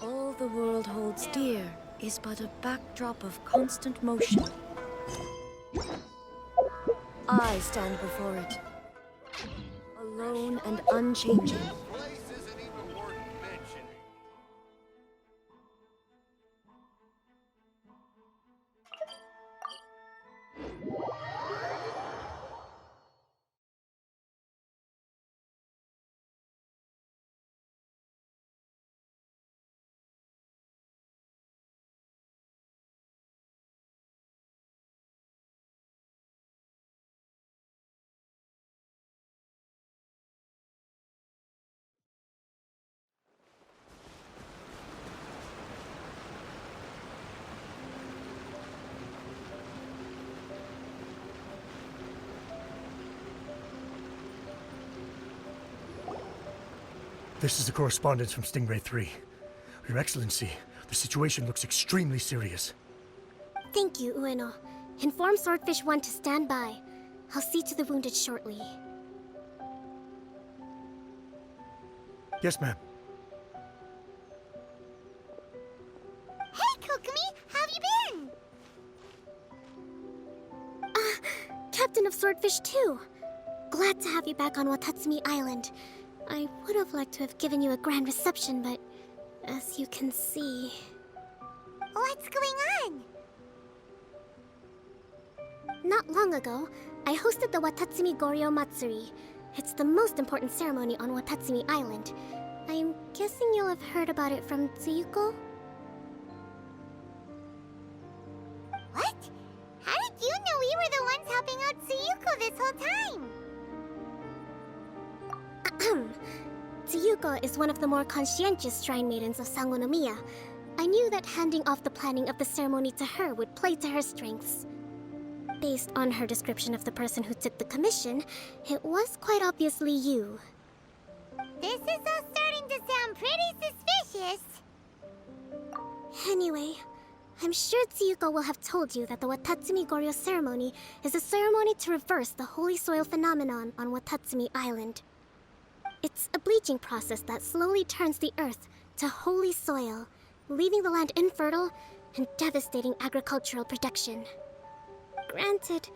All the world holds dear is but a backdrop of constant motion. I stand before it, alone and unchanging. The place isn't even worth mentioning. This is the correspondence from Stingray 3. Your Excellency, the situation looks extremely serious. Thank you, Ueno. Inform Swordfish 1 to stand by. I'll see to the wounded shortly. Yes, ma'am. Hey, Kokomi! How have you been? Captain of Swordfish 2! Glad to have you back on Watatsumi Island. I would have liked to have given you a grand reception, but as you can see... What's going on? Not long ago, I hosted the Watatsumi Goryo Matsuri. It's the most important ceremony on Watatsumi Island. I'm guessing you'll have heard about it from Tsuyuko? What? How did you know we were the ones helping out Tsuyuko this whole time? Tsuyuko is one of the more conscientious shrine maidens of Sangonomiya. I knew that handing off the planning of the ceremony to her would play to her strengths. Based on her description of the person who took the commission, it was quite obviously you. This is all starting to sound pretty suspicious. Anyway, I'm sure Tsuyuko will have told you that the Watatsumi Goryo ceremony is a ceremony to reverse the holy soil phenomenon on Watatsumi Island. It's a bleaching process that slowly turns the earth to holy soil, leaving the land infertile and devastating agricultural production. Granted,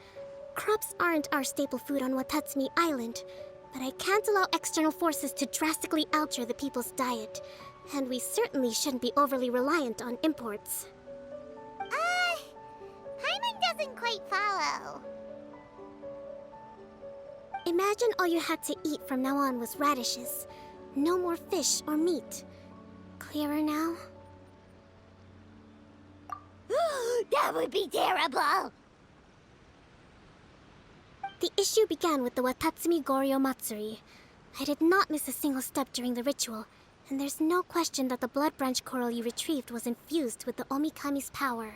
crops aren't our staple food on Watatsumi Island, but I can't allow external forces to drastically alter the people's diet, and we certainly shouldn't be overly reliant on imports. Paimon doesn't quite follow. Imagine all you had to eat from now on was radishes. No more fish or meat. Clearer now? That would be terrible! The issue began with the Watatsumi Goryo Matsuri. I did not miss a single step during the ritual, and there's no question that the blood branch coral you retrieved was infused with the Omikami's power.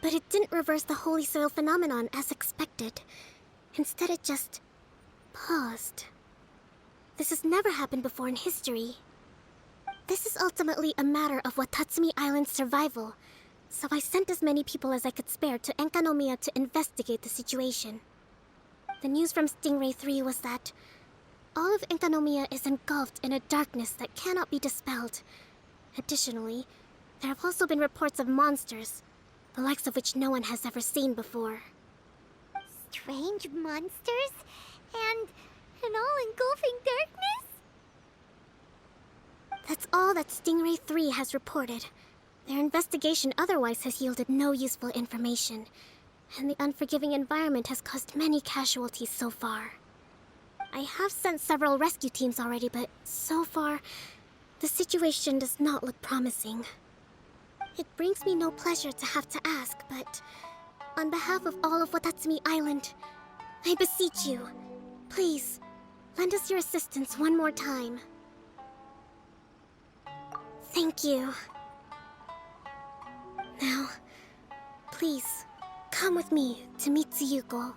But it didn't reverse the holy soil phenomenon as expected. Instead, it just paused. This has never happened before in history. This is ultimately a matter of Watatsumi Island's survival, so I sent as many people as I could spare to Enkanomiya to investigate the situation. The news from Stingray 3 was that all of Enkanomiya is engulfed in a darkness that cannot be dispelled. Additionally, there have also been reports of monsters, the likes of which no one has ever seen before. Strange monsters? And an all-engulfing darkness? That's all that Stingray 3 has reported. Their investigation otherwise has yielded no useful information, and the unforgiving environment has caused many casualties so far. I have sent several rescue teams already, but so far, the situation does not look promising. It brings me no pleasure to have to ask, but on behalf of all of Watatsumi Island, I beseech you, please, lend us your assistance one more time. Thank you. Now, please, come with me to meet Tsuyuko.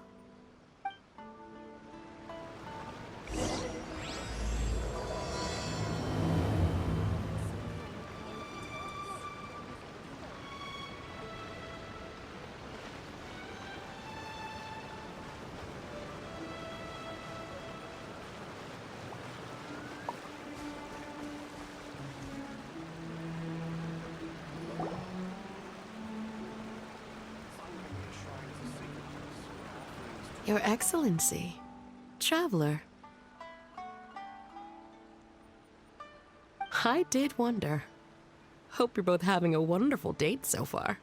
Your Excellency, Traveler. I did wonder. Hope you're both having a wonderful date so far.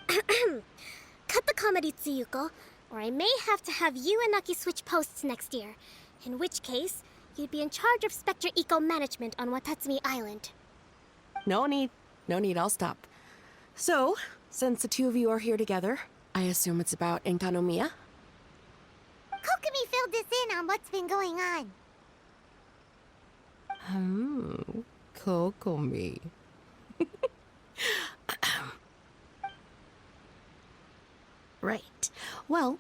Cut the comedy, Tsuyuko, or I may have to have you and Naki switch posts next year. In which case, you'd be in charge of Spectre Eco Management on Watatsumi Island. No need, I'll stop. So, since the two of you are here together, I assume it's about Enkanomiya? Kokomi filled us in on what's been going on. Kokomi. Right. Well,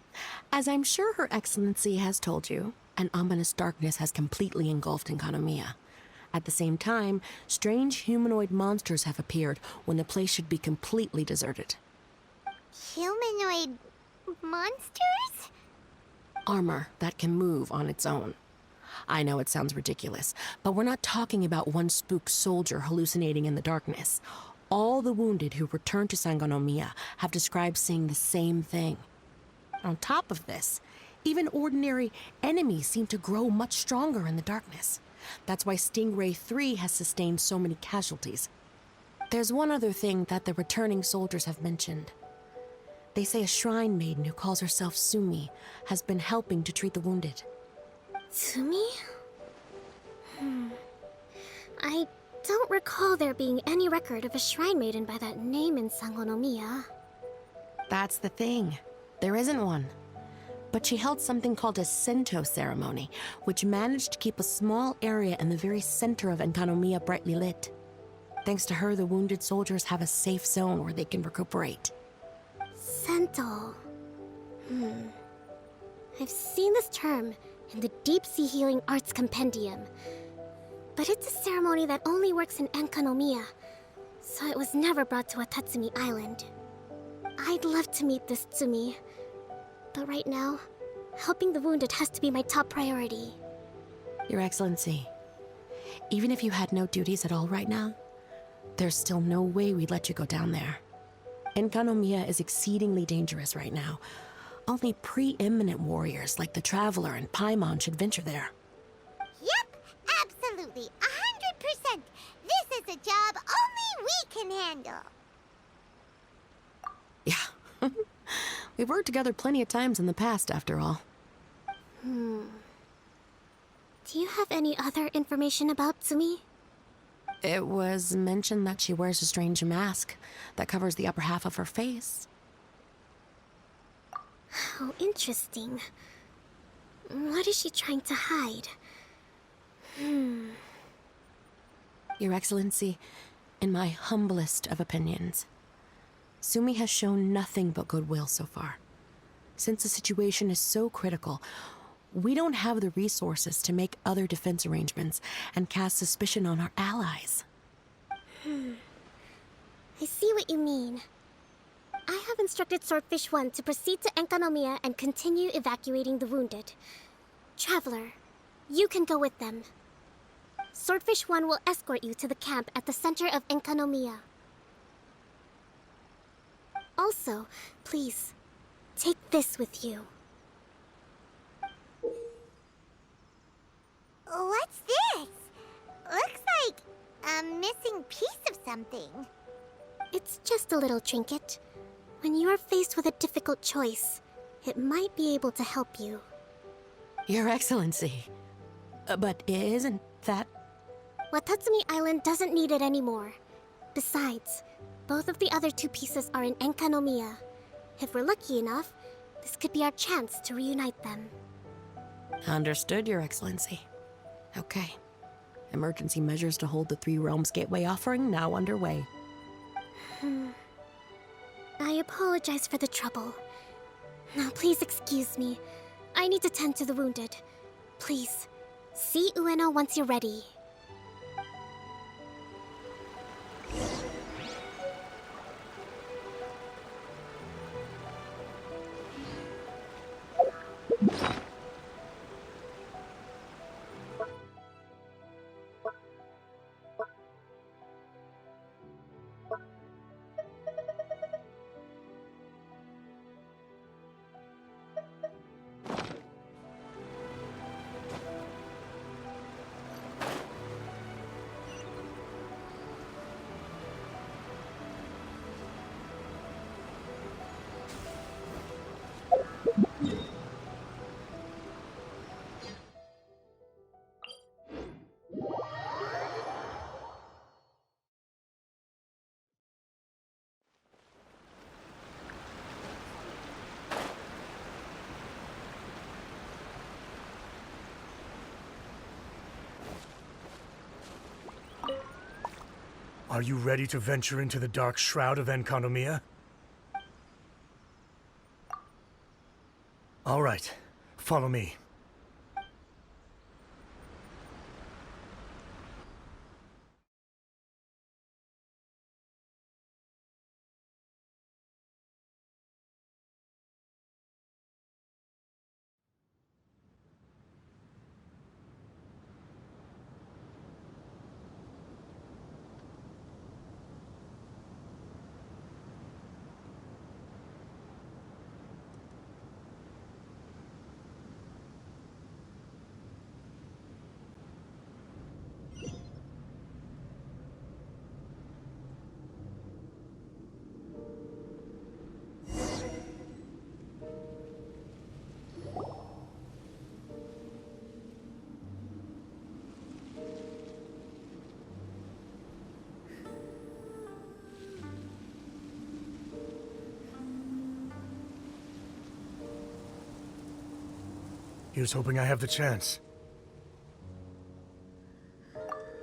as I'm sure Her Excellency has told you, an ominous darkness has completely engulfed Enkanomiya. At the same time, strange humanoid monsters have appeared when the place should be completely deserted. Humanoid monsters? Armor that can move on its own. I know it sounds ridiculous, but we're not talking about one spooked soldier hallucinating in the darkness. All the wounded who returned to Sangonomiya have described seeing the same thing. On top of this, even ordinary enemies seem to grow much stronger in the darkness. That's why Stingray 3 has sustained so many casualties. There's one other thing that the returning soldiers have mentioned. They say a shrine maiden who calls herself Sumi has been helping to treat the wounded. Tsumi? I don't recall there being any record of a shrine maiden by that name in Sangonomiya. That's the thing. There isn't one. But she held something called a Sento ceremony, which managed to keep a small area in the very center of Enkanomiya brightly lit. Thanks to her, the wounded soldiers have a safe zone where they can recuperate. Sento. I've seen this term in the Deep Sea Healing Arts Compendium. But it's a ceremony that only works in Enkanomiya, so it was never brought to Watatsumi Island. I'd love to meet this Tsumi, but right now, helping the wounded has to be my top priority. Your Excellency, even if you had no duties at all right now, there's still no way we'd let you go down there. Enkanomiya is exceedingly dangerous right now. Only preeminent warriors like the Traveler and Paimon should venture there. Yep, absolutely, 100%. This is a job only we can handle. Yeah. We've worked together plenty of times in the past, after all. Do you have any other information about Tsumi? It was mentioned that she wears a strange mask that covers the upper half of her face. How interesting. What is she trying to hide? Your Excellency, in my humblest of opinions, Sumi has shown nothing but goodwill so far. Since the situation is so critical, we don't have the resources to make other defense arrangements and cast suspicion on our allies. I see what you mean. I have instructed Swordfish 1 to proceed to Enkanomiya and continue evacuating the wounded. Traveler, you can go with them. Swordfish 1 will escort you to the camp at the center of Enkanomiya. Also, please, take this with you. What's this? Looks like a missing piece of something. It's just a little trinket. When you are faced with a difficult choice, it might be able to help you. Your Excellency. But isn't that... Watatsumi Island doesn't need it anymore. Besides, both of the other two pieces are in Enkanomiya. If we're lucky enough, this could be our chance to reunite them. Understood, Your Excellency. Okay. Emergency measures to hold the Three Realms Gateway offering now underway. I apologize for the trouble. Now please excuse me. I need to tend to the wounded. Please, see Ueno once you're ready. Are you ready to venture into the dark shroud of Enkanomiya? All right, follow me. Here's hoping I have the chance.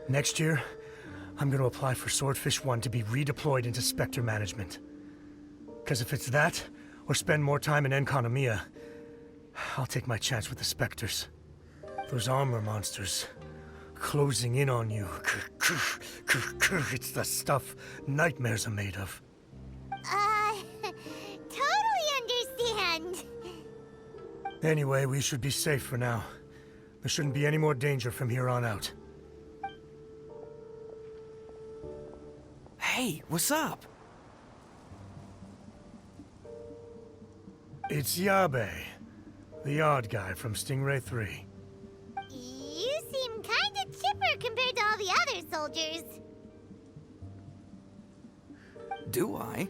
Next year, I'm gonna apply for Swordfish 1 to be redeployed into Spectre management. Because if it's that, or spend more time in Enkanomiya, I'll take my chance with the Spectres. Those armor monsters, closing in on you. It's the stuff nightmares are made of. Totally understand. Anyway, we should be safe for now. There shouldn't be any more danger from here on out. Hey, what's up? It's Yabe, the odd guy from Stingray 3. You seem kinda chipper compared to all the other soldiers. Do I?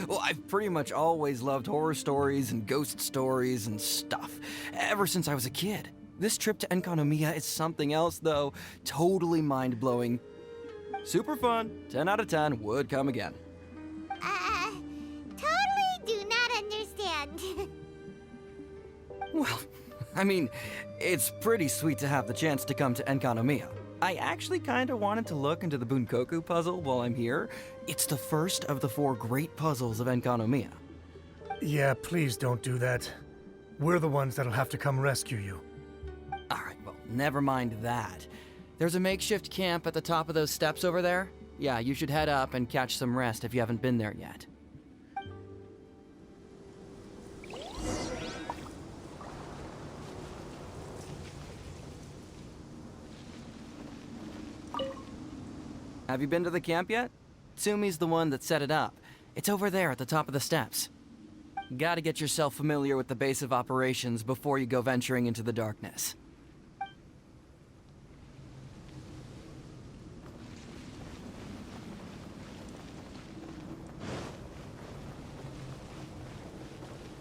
Well, I've pretty much always loved horror stories and ghost stories and stuff, ever since I was a kid. This trip to Enkanomiya is something else, though. Totally mind-blowing. Super fun. 10 out of 10. Would come again. Totally do not understand. Well, I mean, it's pretty sweet to have the chance to come to Enkanomiya. I actually kinda wanted to look into the Bunkoku puzzle while I'm here. It's the first of the 4 great puzzles of Enkanomiya. Yeah, please don't do that. We're the ones that'll have to come rescue you. Alright, well, never mind that. There's a makeshift camp at the top of those steps over there. Yeah, you should head up and catch some rest if you haven't been there yet. Have you been to the camp yet? Tsumi's the one that set it up. It's over there at the top of the steps. Gotta get yourself familiar with the base of operations before you go venturing into the darkness.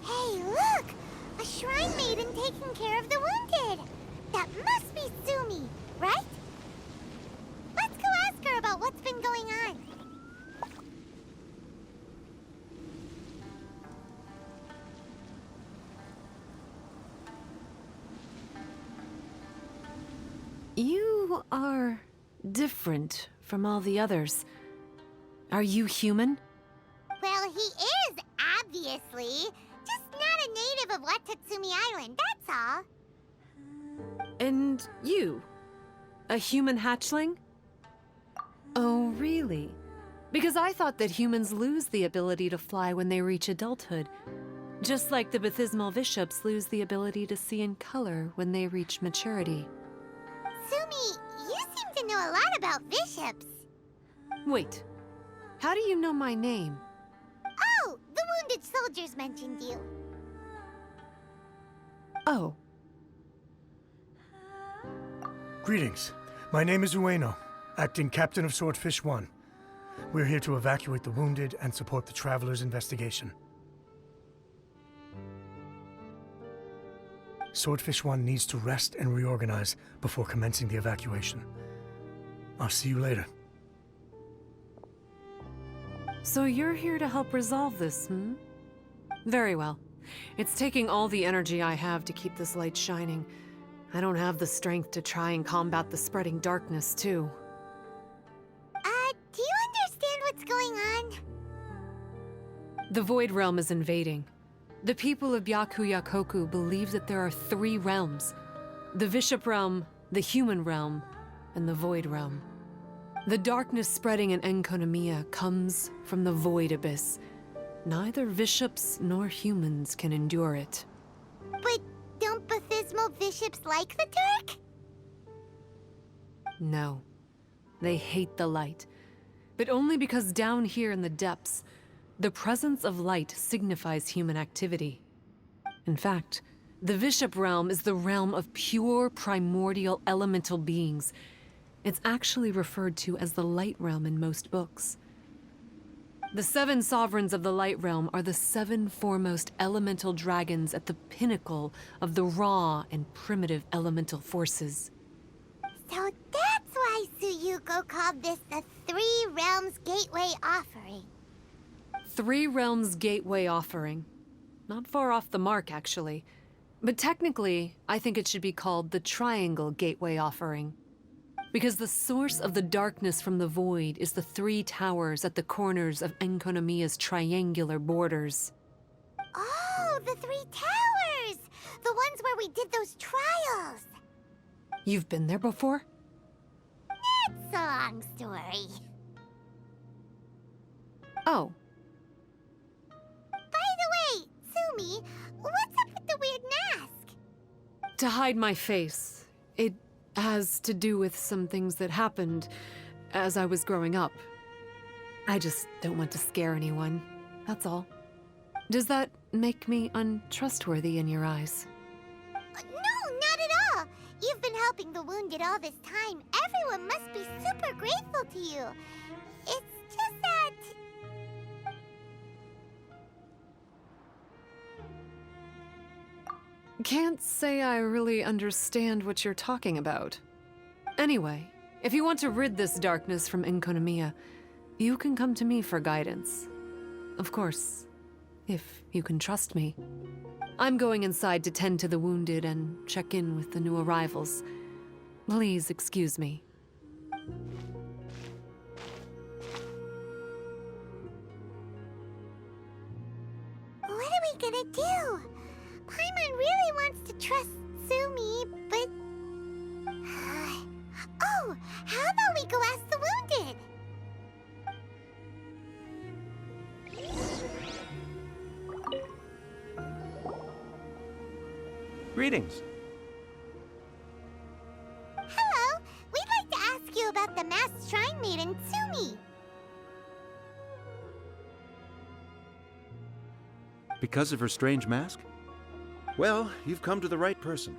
Hey, look! A shrine maiden taking care of the wounded! That must be Sumi, right? Let's go ask her about what's been going on. You are different from all the others. Are you human? Well, he is, obviously. Just not a native of Watatsumi Island, that's all. And you? A human hatchling? Oh, really? Because I thought that humans lose the ability to fly when they reach adulthood. Just like the Bathysmal Bishops lose the ability to see in color when they reach maturity. Sumi, you seem to know a lot about bishops. Wait, how do you know my name? Oh, the wounded soldiers mentioned you. Oh, Greetings. My name is Ueno, acting captain of Swordfish 1. We're here to evacuate the wounded and support the traveler's investigation. Swordfish 1 needs to rest and reorganize before commencing the evacuation. I'll see you later. so you're here to help resolve this, hmm? Very well. It's taking all the energy I have to keep this light shining. I don't have the strength to try and combat the spreading darkness, too. The Void Realm is invading. The people of Byakuyakoku believe that there are 3 realms: the Bishop Realm, the Human Realm, and the Void Realm. The darkness spreading in Enkonomiya comes from the Void Abyss. Neither bishops nor humans can endure it. But don't Bathismal bishops like the dark? No. They hate the light. But only because down here in the depths, the presence of light signifies human activity. In fact, the Bishop Realm is the realm of pure, primordial, elemental beings. It's actually referred to as the Light Realm in most books. The 7 sovereigns of the Light Realm are the 7 foremost elemental dragons at the pinnacle of the raw and primitive elemental forces. So that's why Tsuyuko called this the 3 Realms Gateway Offering. 3 Realms Gateway Offering. Not far off the mark, actually. But technically, I think it should be called the Triangle Gateway Offering. Because the source of the darkness from the void is the 3 towers at the corners of Enkonomiya's triangular borders. Oh, the 3 towers! The ones where we did those trials! You've been there before? It's a long story. Oh. By the way, Sumi, what's up with the weird mask? To hide my face. It has to do with some things that happened as I was growing up. I just don't want to scare anyone, that's all. Does that make me untrustworthy in your eyes? No, not at all! You've been helping the wounded all this time. Everyone must be super grateful to you. It's just that... Can't say I really understand what you're talking about. Anyway, if you want to rid this darkness from Enkonomiya, you can come to me for guidance. Of course, if you can trust me. I'm going inside to tend to the wounded and check in with the new arrivals. Please excuse me. What are we gonna do? Paimon really wants to trust Sumi, but... Oh, how about we go ask the wounded? Greetings. Hello, we'd like to ask you about the masked shrine maiden, Sumi. Because of her strange mask? Well, you've come to the right person.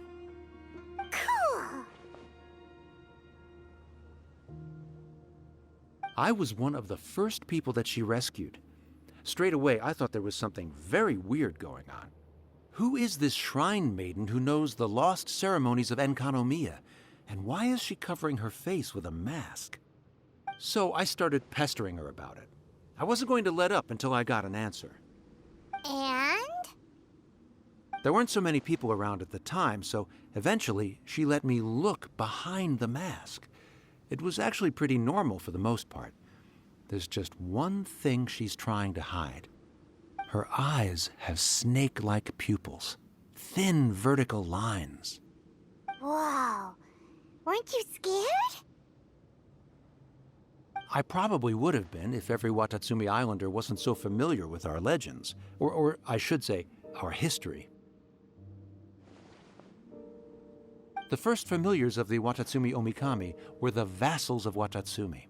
Cool. I was one of the first people that she rescued. Straight away, I thought there was something very weird going on. Who is this shrine maiden who knows the lost ceremonies of Enkonomiya? And why is she covering her face with a mask? So I started pestering her about it. I wasn't going to let up until I got an answer. And? There weren't so many people around at the time, so eventually she let me look behind the mask. It was actually pretty normal for the most part. There's just one thing she's trying to hide. Her eyes have snake-like pupils, thin vertical lines. Whoa. Weren't you scared? I probably would have been if every Watatsumi Islander wasn't so familiar with our legends, or I should say, our history. The first familiars of the Watatsumi Omikami were the vassals of Watatsumi.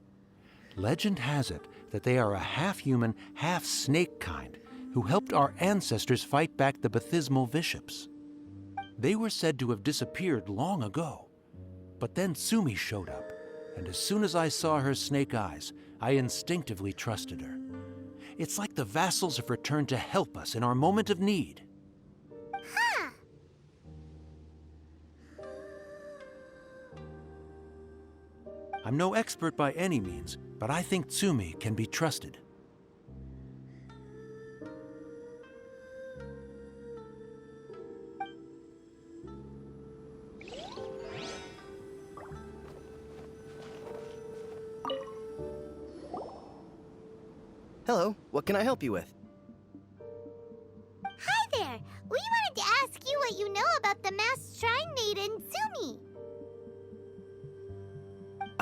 Legend has it that they are a half-human, half-snake kind who helped our ancestors fight back the Bathismal bishops. They were said to have disappeared long ago. But then Sumi showed up, and as soon as I saw her snake eyes, I instinctively trusted her. It's like the vassals have returned to help us in our moment of need. Huh. I'm no expert by any means, but I think Tsumi can be trusted. Hello, what can I help you with?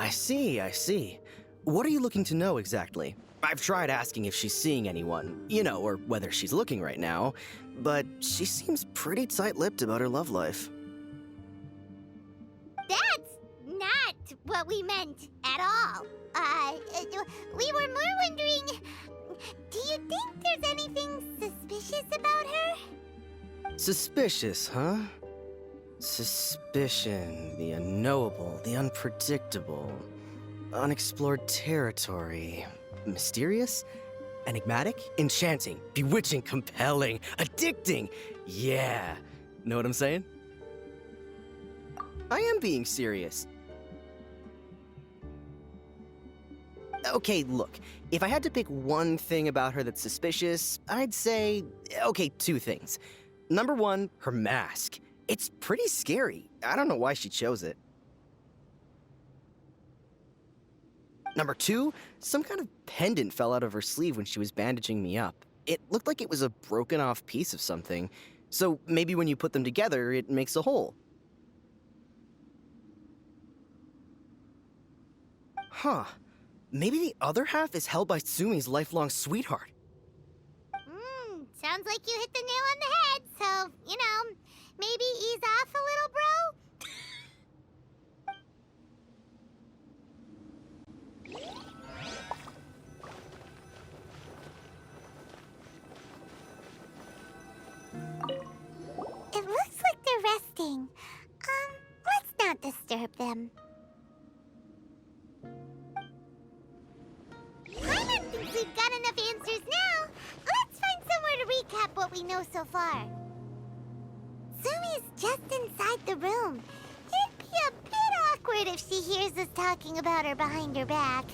I see, I see. What are you looking to know exactly? I've tried asking if she's seeing anyone, or whether she's looking right now, but she seems pretty tight-lipped about her love life. That's not what we meant at all. We were more wondering, do you think there's anything suspicious about her? Suspicious, huh? Suspicion, the unknowable, the unpredictable, unexplored territory. Mysterious? Enigmatic? Enchanting? Bewitching? Compelling? Addicting? Yeah. Know what I'm saying? I am being serious. Okay, look. If I had to pick one thing about her that's suspicious, I'd say, okay, two things. Number one, her mask. It's pretty scary. I don't know why she chose it. Number two, some kind of pendant fell out of her sleeve when she was bandaging me up. It looked like it was a broken off piece of something. So maybe when you put them together, it makes a whole. Huh. Maybe the other half is held by Sumi's lifelong sweetheart. Sounds like you hit the nail on the head, so, maybe ease off a little, bro? It looks like they're resting. Let's not disturb them. Paimon thinks we've got enough answers now. Let's find somewhere to recap what we know so far. Sumi's just inside the room. It'd be a bit awkward if she hears us talking about her behind her back.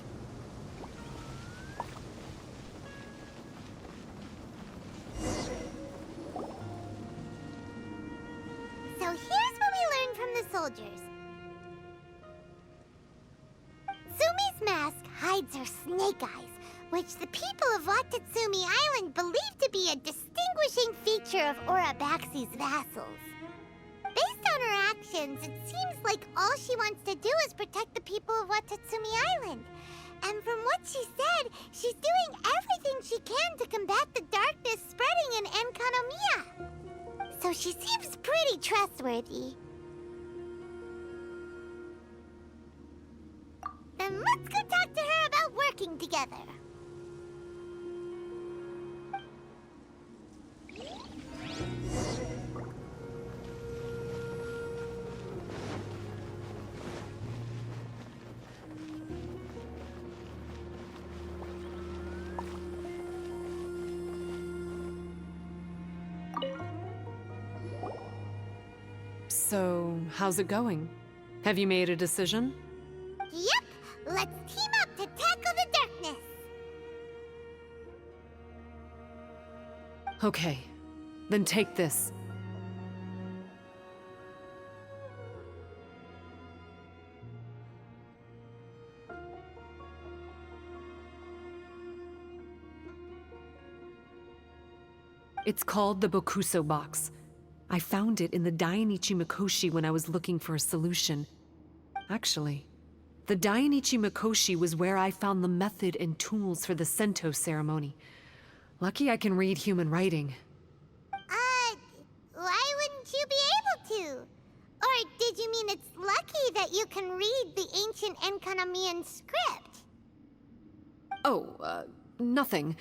So here's what we learned from the soldiers. Sumi's mask hides her snake eyes, which the people of Watatsumi Island believe to be a distinguishing feature of Orabaxi's vassals. Based on her actions, it seems like all she wants to do is protect the people of Watatsumi Island. And from what she said, she's doing everything she can to combat the darkness spreading in Enkanomiya. So she seems pretty trustworthy. Then let's go talk to her about working together. So, how's it going? Have you made a decision? Yep, let's team up to tackle the darkness. Okay, then take this. It's called the Bokuso box. I found it in the Dainichi Mikoshi when I was looking for a solution. Actually, the Dainichi Mikoshi was where I found the method and tools for the Sento ceremony. Lucky I can read human writing. Why wouldn't you be able to? Or did you mean it's lucky that you can read the ancient Enkanomian script? Oh, nothing.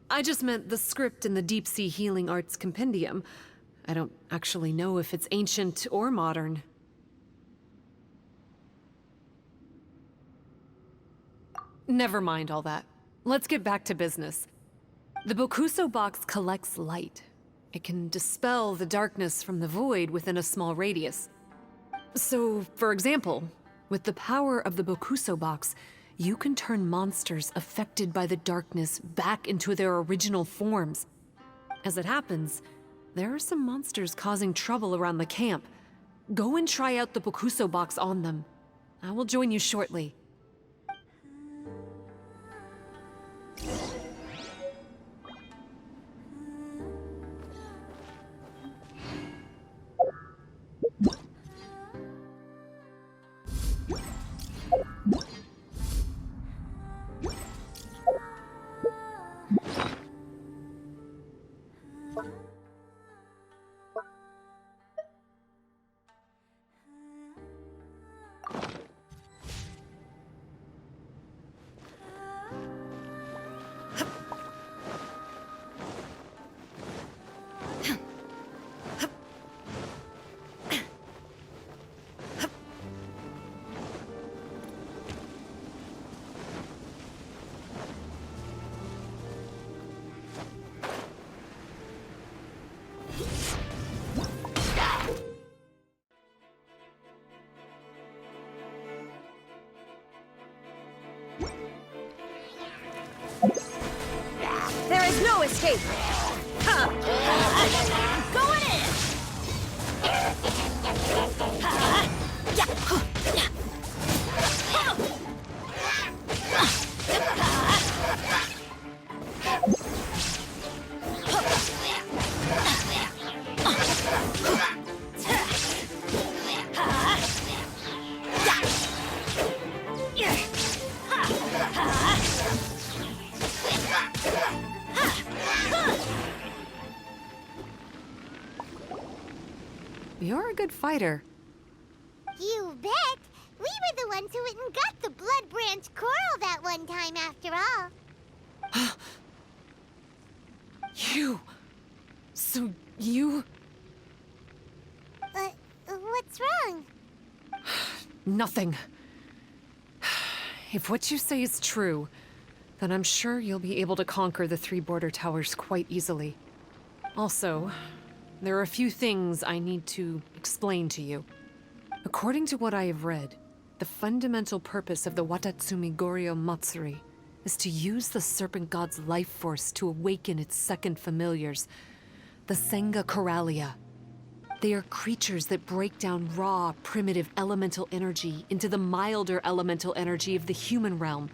I just meant the script in the Deep Sea Healing Arts Compendium. I don't actually know if it's ancient or modern. Never mind all that. Let's get back to business. The Bokuso box collects light. It can dispel the darkness from the void within a small radius. So, for example, with the power of the Bokuso box, you can turn monsters affected by the darkness back into their original forms. As it happens, there are some monsters causing trouble around the camp. Go and try out the Bokuso box on them. I will join you shortly. escape! Going in! You're a good fighter. You bet. We were the ones who went and got the Blood Branch Coral that one time after all. You... So you... What's wrong? Nothing. If what you say is true, then I'm sure you'll be able to conquer the 3 border towers quite easily. Also, there are a few things I need to explain to you. According to what I have read, the fundamental purpose of the Watatsumi Goryo Matsuri is to use the Serpent God's life force to awaken its second familiars, the Senga Coralia. They are creatures that break down raw, primitive elemental energy into the milder elemental energy of the human realm.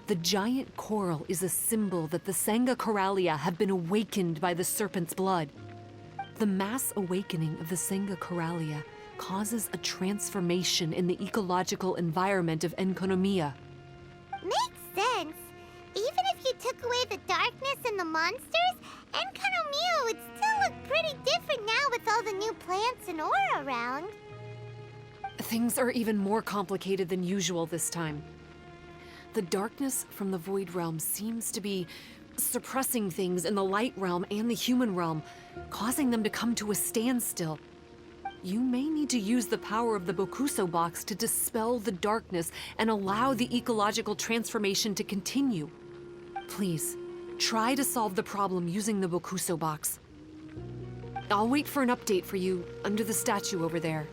The giant coral is a symbol that the Senga Coralia have been awakened by the serpent's blood. The mass awakening of the Senga Coralia causes a transformation in the ecological environment of Enkonomiya. Makes sense. Even if you took away the darkness and the monsters, Enkonomiya would still look pretty different now with all the new plants and aura around. Things are even more complicated than usual this time. The darkness from the Void Realm seems to be suppressing things in the Light Realm and the human realm, causing them to come to a standstill. You may need to use the power of the Bokuso box to dispel the darkness and allow the ecological transformation to continue. Please, try to solve the problem using the Bokuso box. I'll wait for an update for you under the statue over there.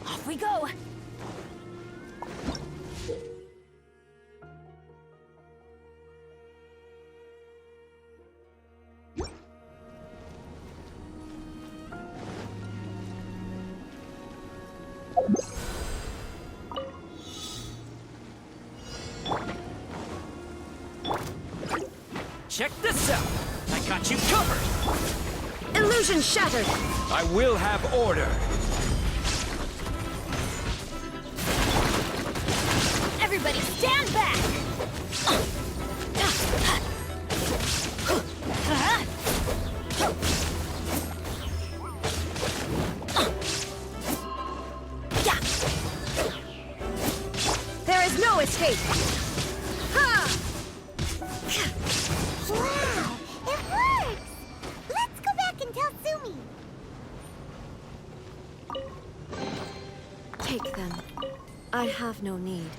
Off we go! Check this out! I got you covered! Illusion shattered! I will have order! Everybody stand back! There is no escape! Wow, it works! Let's go back and tell Sumi. Take them. I have no need.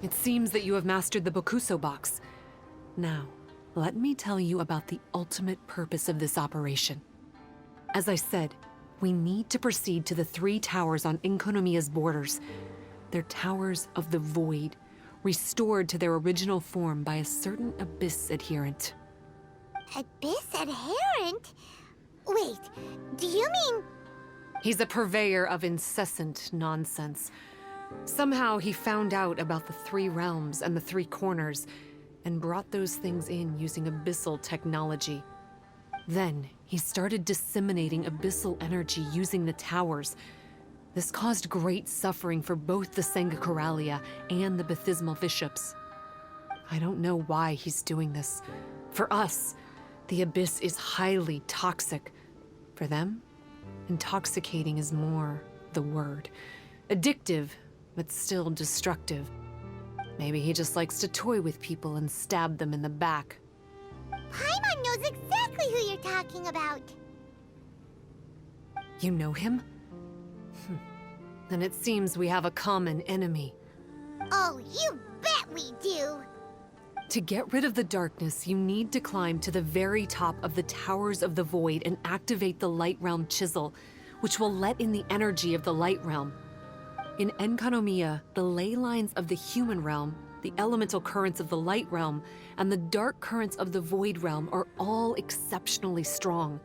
It seems that you have mastered the Bokuso box. Now, let me tell you about the ultimate purpose of this operation. As I said, we need to proceed to the 3 towers on Enkonomiya's borders. They're towers of the void, restored to their original form by a certain Abyss adherent. Abyss adherent? Wait, do you mean... He's a purveyor of incessant nonsense. Somehow he found out about the 3 realms and the 3 corners, and brought those things in using abyssal technology. Then he started disseminating abyssal energy using the towers. This caused great suffering for both the Senga Coralia and the Baptismal Bishops. I don't know why he's doing this. For us, the Abyss is highly toxic. For them, Intoxicating is more the word. Addictive, but still destructive. Maybe he just likes to toy with people and stab them in the back. Paimon knows exactly who you're talking about. You know him? Then it seems we have a common enemy. Oh, you bet we do! To get rid of the darkness, you need to climb to the very top of the Towers of the Void and activate the Light Realm Chisel, which will let in the energy of the Light Realm. In Enkanomiya, the ley lines of the human realm, the elemental currents of the Light Realm, and the dark currents of the Void Realm are all exceptionally strong.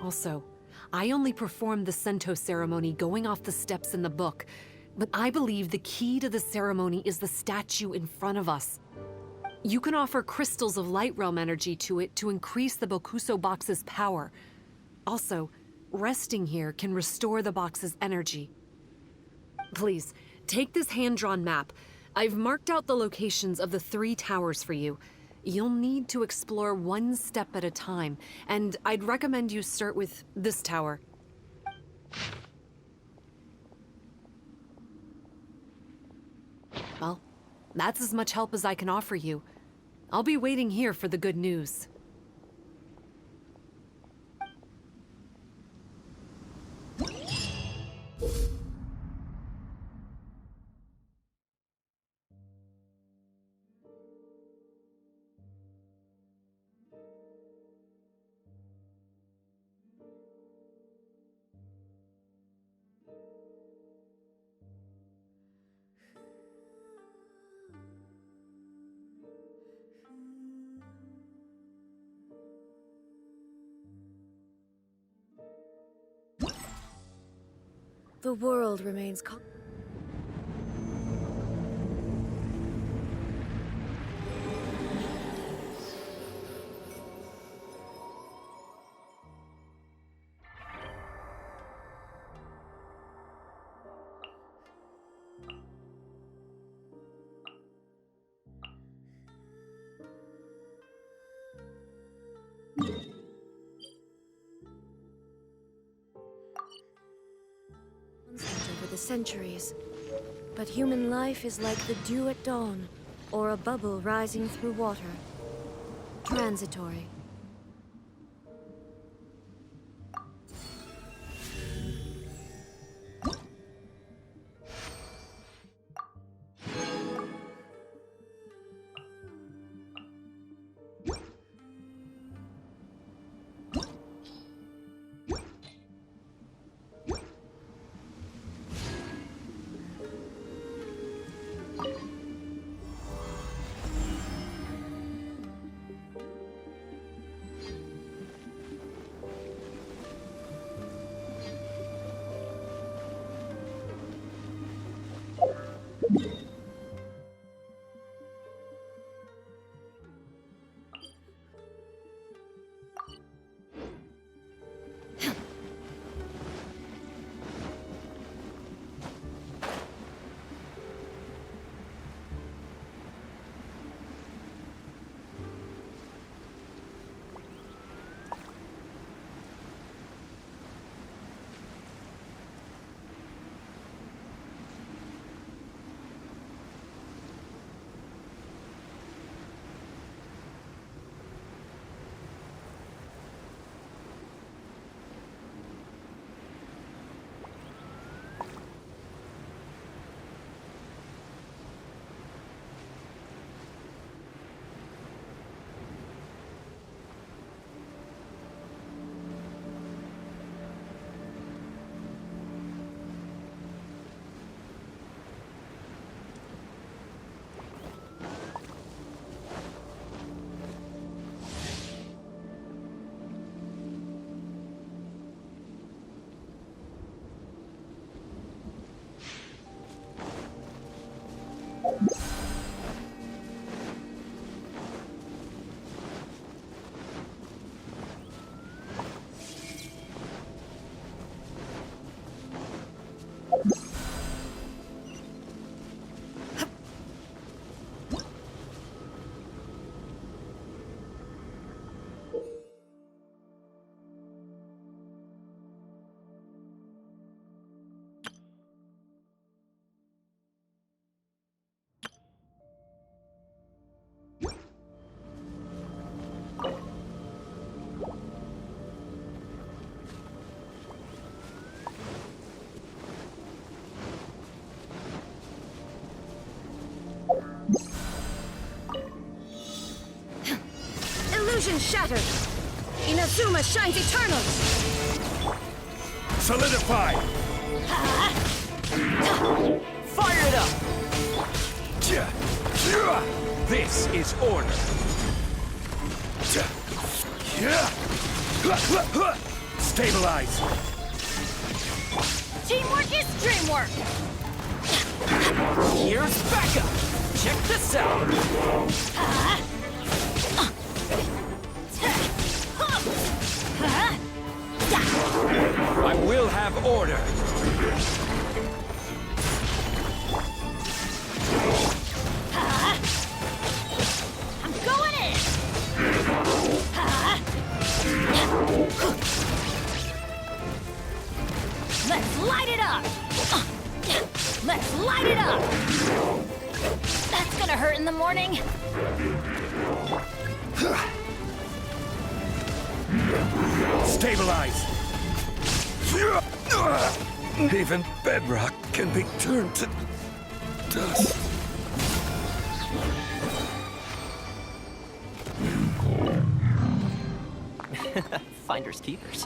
Also, I only performed the Sento ceremony going off the steps in the book, but I believe the key to the ceremony is the statue in front of us. You can offer crystals of Light Realm energy to it to increase the Bokuso box's power. Also, resting here can restore the box's energy. Please, take this hand-drawn map. I've marked out the locations of the 3 towers for you. You'll need to explore one step at a time, and I'd recommend you start with this tower. Well, that's as much help as I can offer you. I'll be waiting here for the good news. The world remains constant over the centuries. But human life is like the dew at dawn, or a bubble rising through water. Transitory. is shattered. Inazuma shines eternal. Solidify! Fire it up! This is order. Stabilize! Teamwork is dreamwork! Here's backup! Check this out! I will have order. I'm going in! Let's light it up! Let's light it up! That's gonna hurt in the morning. Stabilize! Even bedrock can be turned to dust. Finders keepers.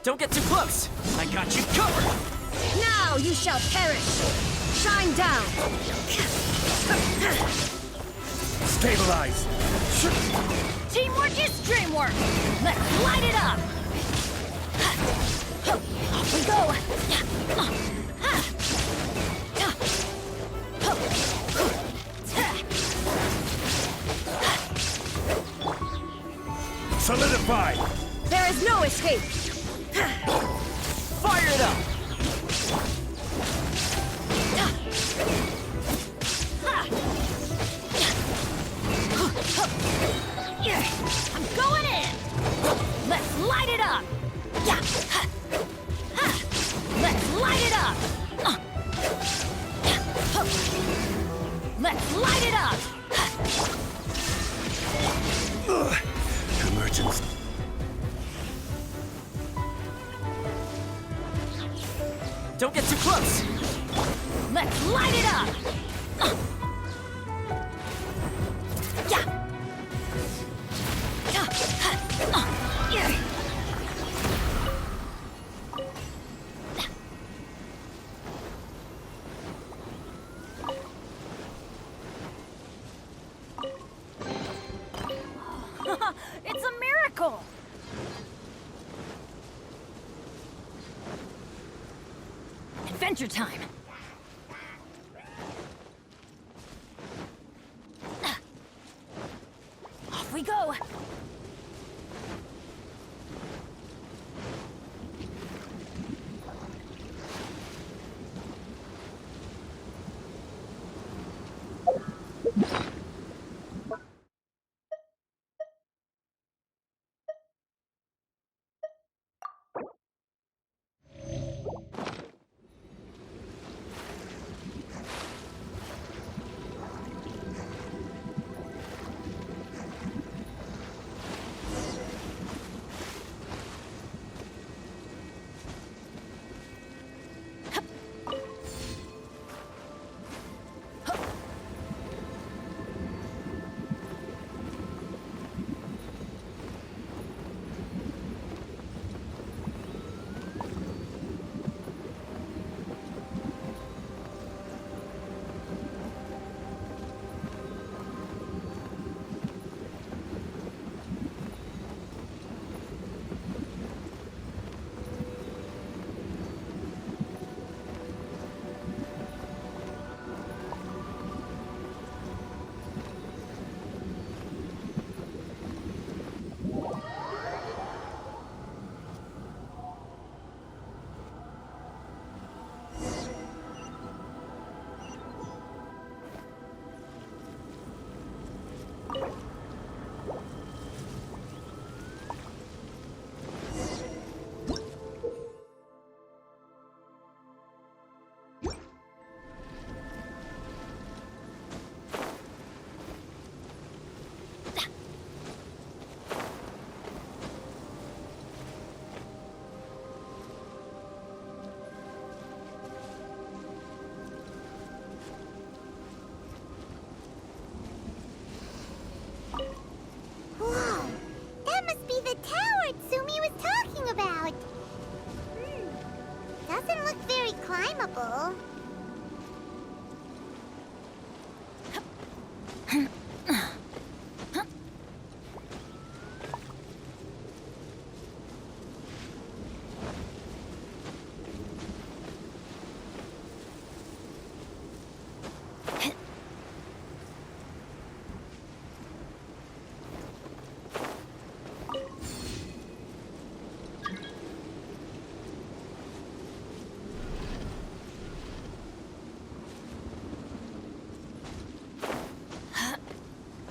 Don't get too close! I got you covered! Now you shall perish. Shine down. Stabilize! Teamwork is dreamwork! Let's light it up! Off we go! Solidify! There is no escape. Fire it up! I'm going in! Let's light it up! Let's light it up! Let's light it up! Emergency. Don't get too close! Let's light it up! It's a miracle! Adventure time! Off we go! Whoa! That must be the tower Tsumi was talking about! Doesn't look very climbable.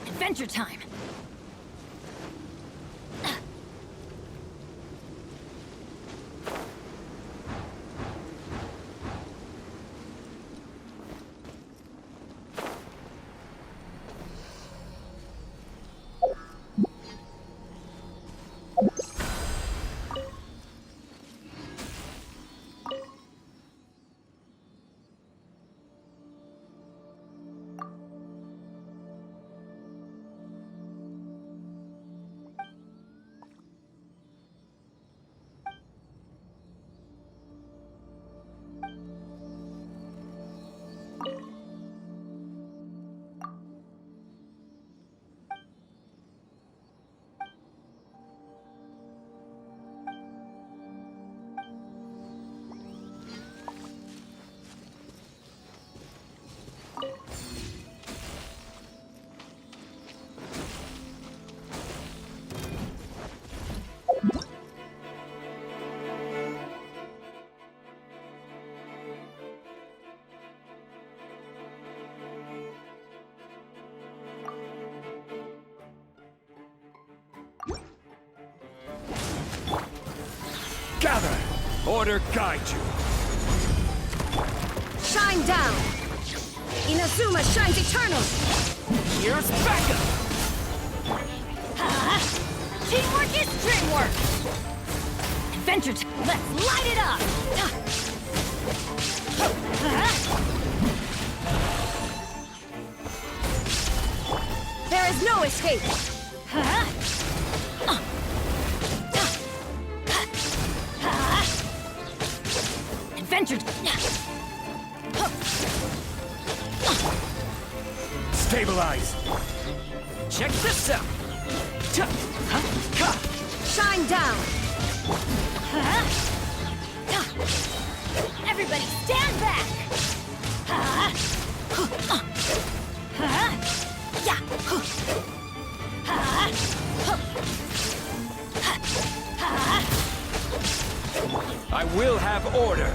Adventure time! Gather! Order guide you! Shine down! Inazuma shines eternal! Here's backup! Teamwork is dreamwork! Adventure time! Let's light it up! There is no escape! Adventure! Stabilize! Check this out! Shine down! Everybody stand back! Ha! Ha! Yeah! Ha! Ha! I will have order.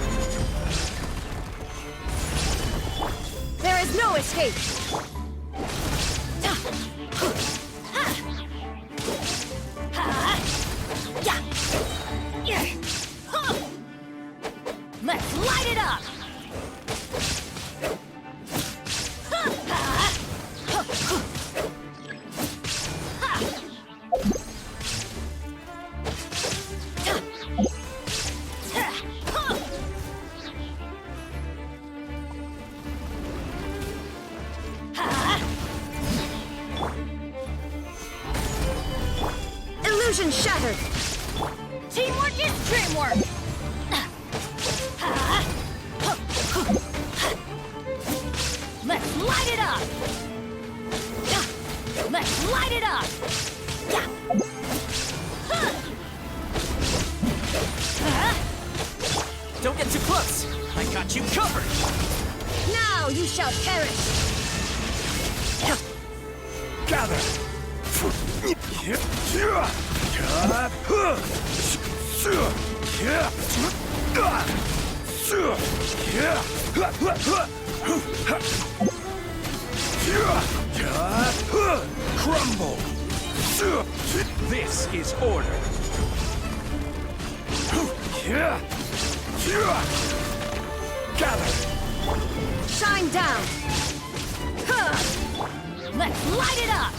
There is no escape! Let's light it up! Illusion shattered! Teamwork is dreamwork! Let's light it up! Let's light it up! Don't get too close! I got you covered! Now you shall perish! Gather! Crumble! This is order! Gather! Shine down! Let's light it up!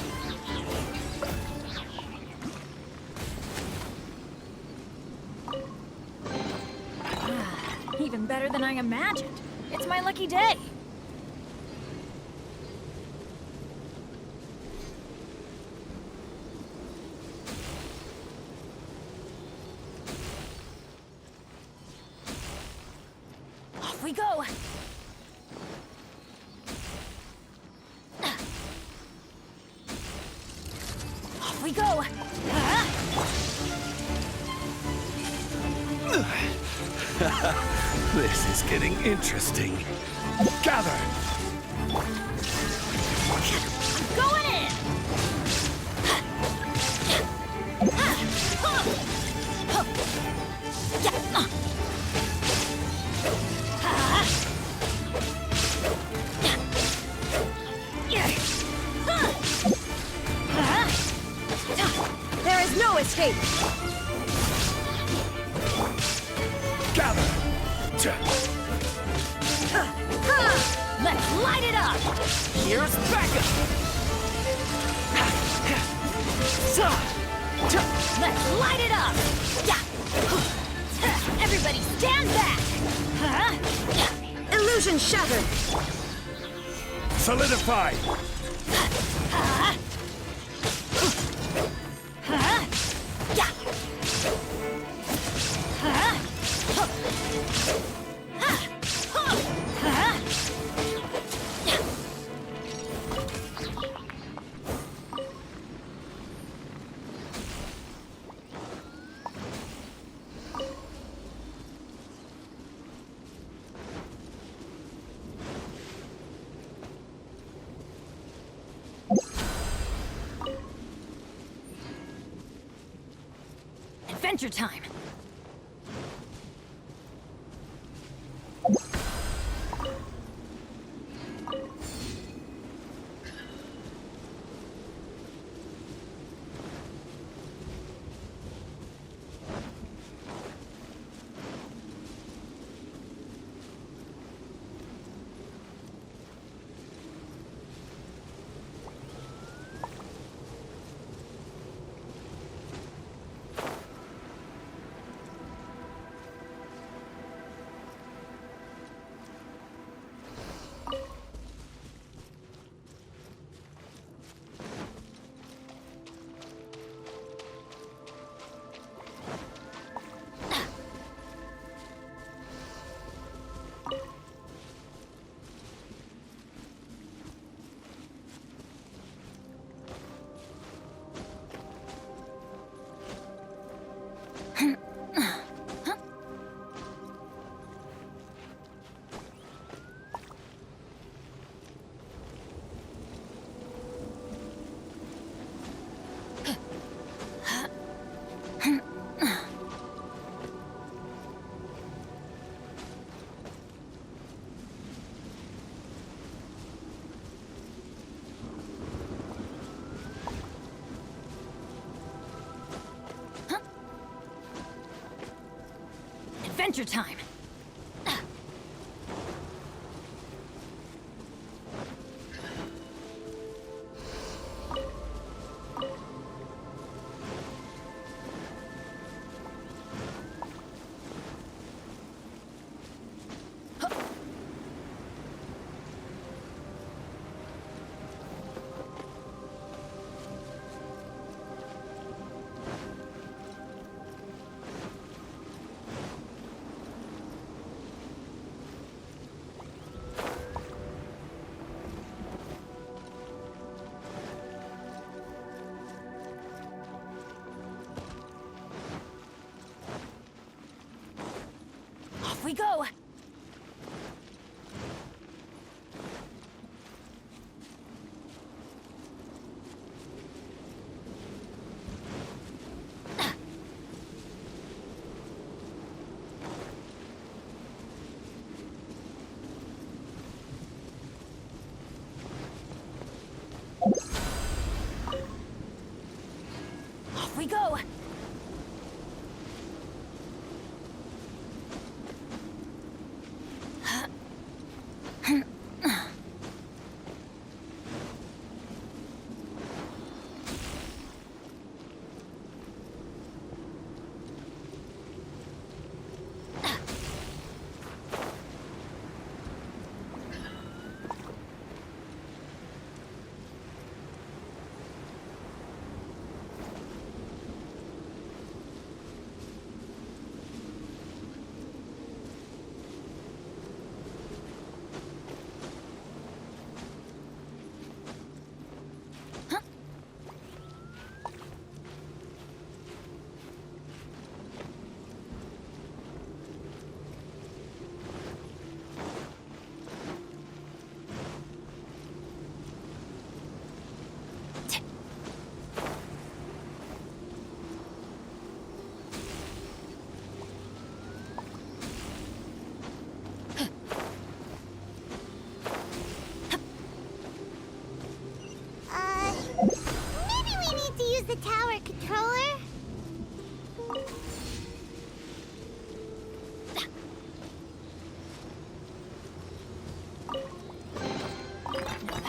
Even better than I imagined. It's my lucky day. Off we go. Off we go. This is getting interesting. Gather! Going in! There is no escape! Gather! Let's light it up! Here's backup! Let's light it up! Everybody stand back! Illusion shattered! Solidify! Adventure time! Adventure time. Off we go! Off we go! Maybe we need to use the tower controller?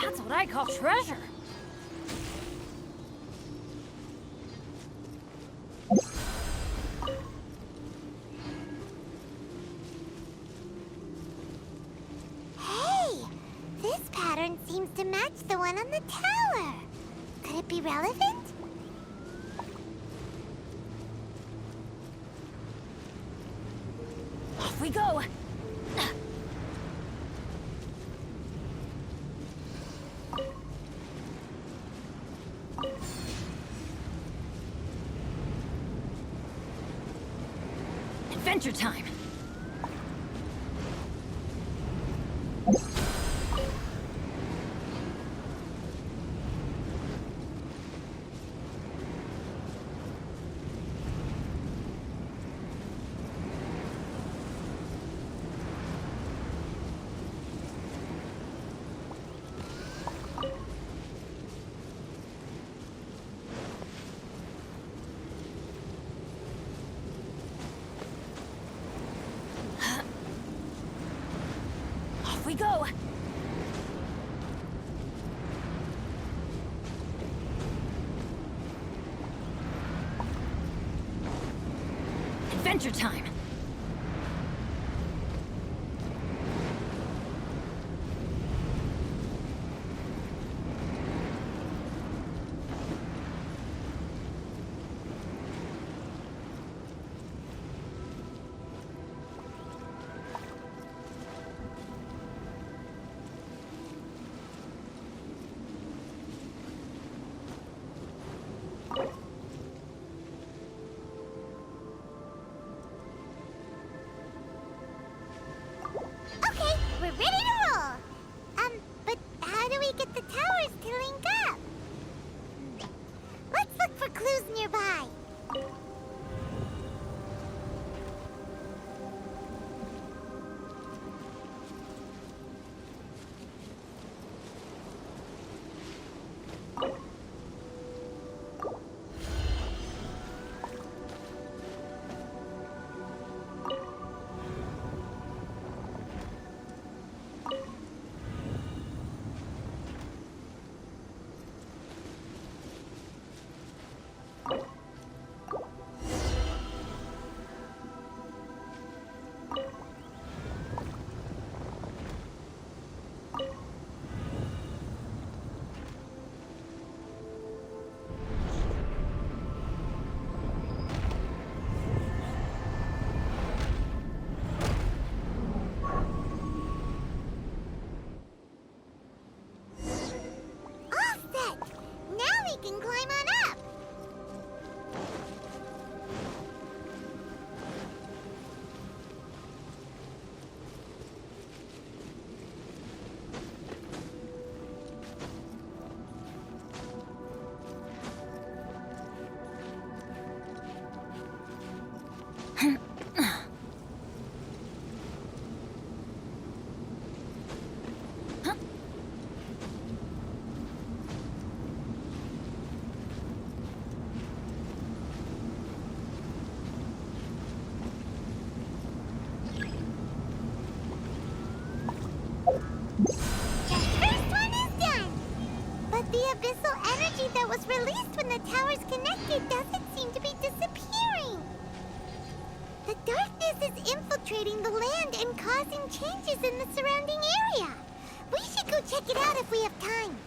That's what I call treasure. Hey! This pattern seems to match the one on the tower. Could it be relevant? Off we go! Adventure time! Off we go! Adventure time! climb on up. That was released when the towers connected doesn't seem to be disappearing. The darkness is infiltrating the land and causing changes in the surrounding area. We should go check it out if we have time.